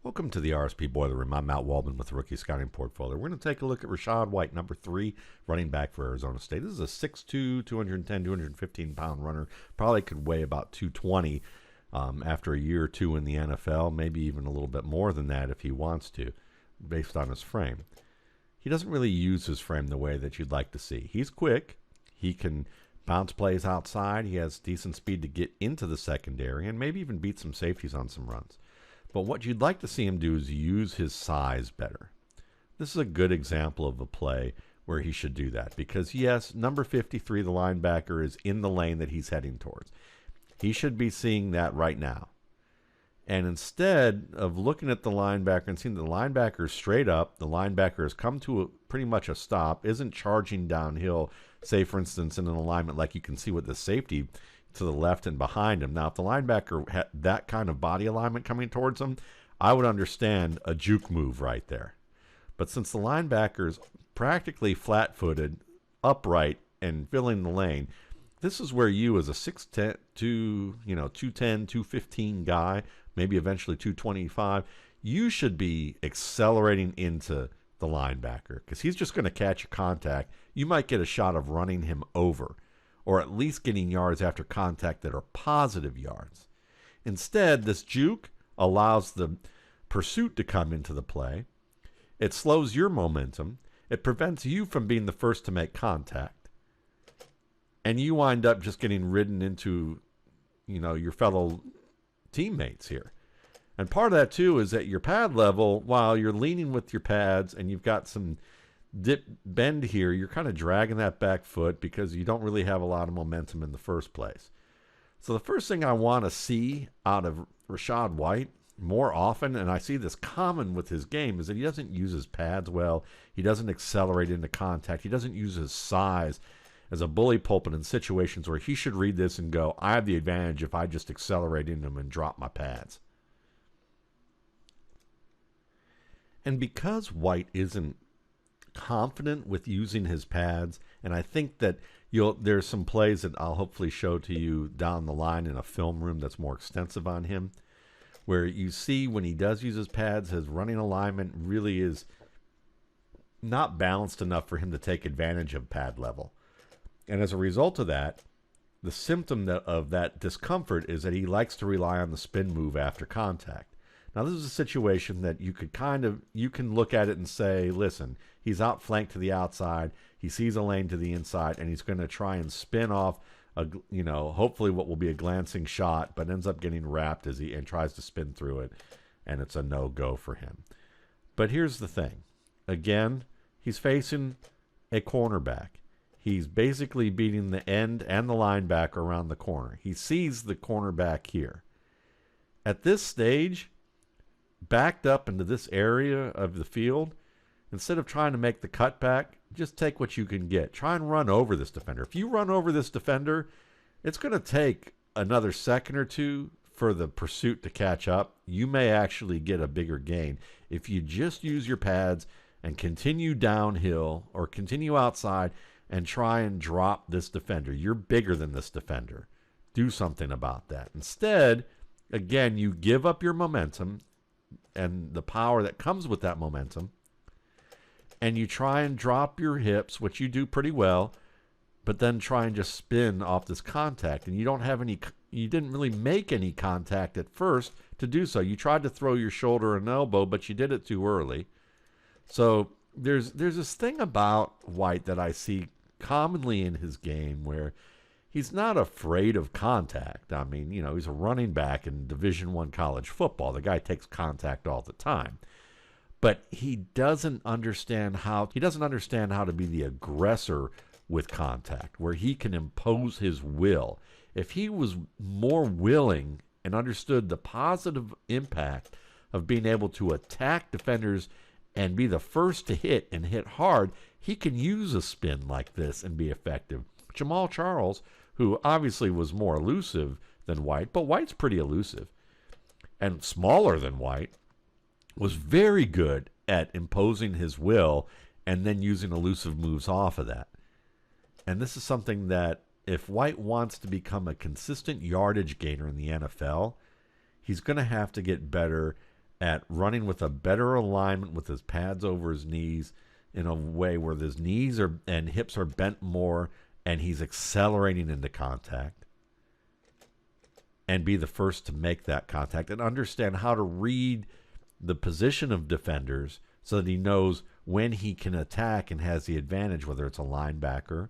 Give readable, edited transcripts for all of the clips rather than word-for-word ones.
Welcome to the RSP Boiler Room. I'm Matt Waldman with the Rookie Scouting Portfolio. We're going to take a look at Rachaad White, number 3, running back for Arizona State. This is a 6'2", 210, 215-pound runner. Probably could weigh about 220 after a year or two in the NFL, maybe even a little bit more than that if he wants to, based on his frame. He doesn't really use his frame the way that you'd like to see. He's quick. He can bounce plays outside. He has decent speed to get into the secondary and maybe even beat some safeties on some runs. But what you'd like to see him do is use his size better. This is a good example of a play where he should do that because, yes, number 53, the linebacker, is in the lane that he's heading towards. He should be seeing that right now. And instead of looking at the linebacker and seeing the linebacker straight up, the linebacker has come to pretty much a stop, isn't charging downhill, say, for instance, in an alignment like you can see with the safety to the left and behind him. Now, if the linebacker had that kind of body alignment coming towards him, I would understand a juke move right there. But since the linebacker is practically flat-footed, upright, and filling the lane, this is where you, as a 6'10", 210, 215 guy, maybe eventually 225, you should be accelerating into the linebacker because he's just going to catch a contact. You might get a shot of running him over, or at least getting yards after contact that are positive yards. Instead, this juke allows the pursuit to come into the play. It slows your momentum. It prevents you from being the first to make contact. And you wind up just getting ridden into, your fellow teammates here. And part of that, too, is at your pad level, while you're leaning with your pads and you've got some bend here, you're kind of dragging that back foot because you don't really have a lot of momentum in the first place. So the first thing I want to see out of Rachaad White more often, and I see this common with his game, is that he doesn't use his pads well. He doesn't accelerate into contact. He doesn't use his size as a bully pulpit in situations where he should read this and go, I have the advantage if I just accelerate into him and drop my pads. And because White isn't confident with using his pads, and I think that there's some plays that I'll hopefully show to you down the line in a film room that's more extensive on him, where you see when he does use his pads, his running alignment really is not balanced enough for him to take advantage of pad level. And as a result of that, the symptom of that discomfort is that he likes to rely on the spin move after contact. Now, this is a situation that you can look at it and say, listen, he's outflanked to the outside, he sees a lane to the inside, and he's going to try and spin off, hopefully what will be a glancing shot, but ends up getting wrapped and tries to spin through it, and it's a no-go for him. But here's the thing. Again, he's facing a cornerback. He's basically beating the end and the linebacker around the corner. He sees the cornerback here. At this stage, backed up into this area of the field, instead of trying to make the cutback, just take what you can get. Try and run over this defender. If you run over this defender, it's going to take another second or two for the pursuit to catch up. You may actually get a bigger gain if you just use your pads and continue downhill or continue outside and try and drop this defender. You're bigger than this defender. Do something about that. Instead, again, you give up your momentum and the power that comes with that momentum, and you try and drop your hips, which you do pretty well, but then try and just spin off this contact. And you didn't really make any contact at first to do so. You tried to throw your shoulder and elbow, but you did it too early. So there's this thing about White that I see commonly in his game where he's not afraid of contact. I mean, he's a running back in Division I college football. The guy takes contact all the time. But he doesn't understand how to be the aggressor with contact, where he can impose his will. If he was more willing and understood the positive impact of being able to attack defenders and be the first to hit and hit hard, he can use a spin like this and be effective. Jamal Charles, who obviously was more elusive than White, but White's pretty elusive and smaller than White, was very good at imposing his will and then using elusive moves off of that. And this is something that if White wants to become a consistent yardage gainer in the NFL, he's going to have to get better at running with a better alignment with his pads over his knees in a way where his knees are and hips are bent more and he's accelerating into contact, and be the first to make that contact and understand how to read the position of defenders so that he knows when he can attack and has the advantage, whether it's a linebacker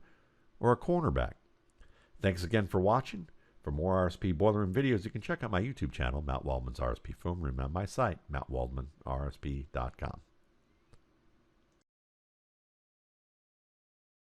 or a cornerback. Thanks again for watching. For more RSP Boiler Room videos, you can check out my YouTube channel, Matt Waldman's RSP Film Room, on my site, mattwaldmanrsp.com.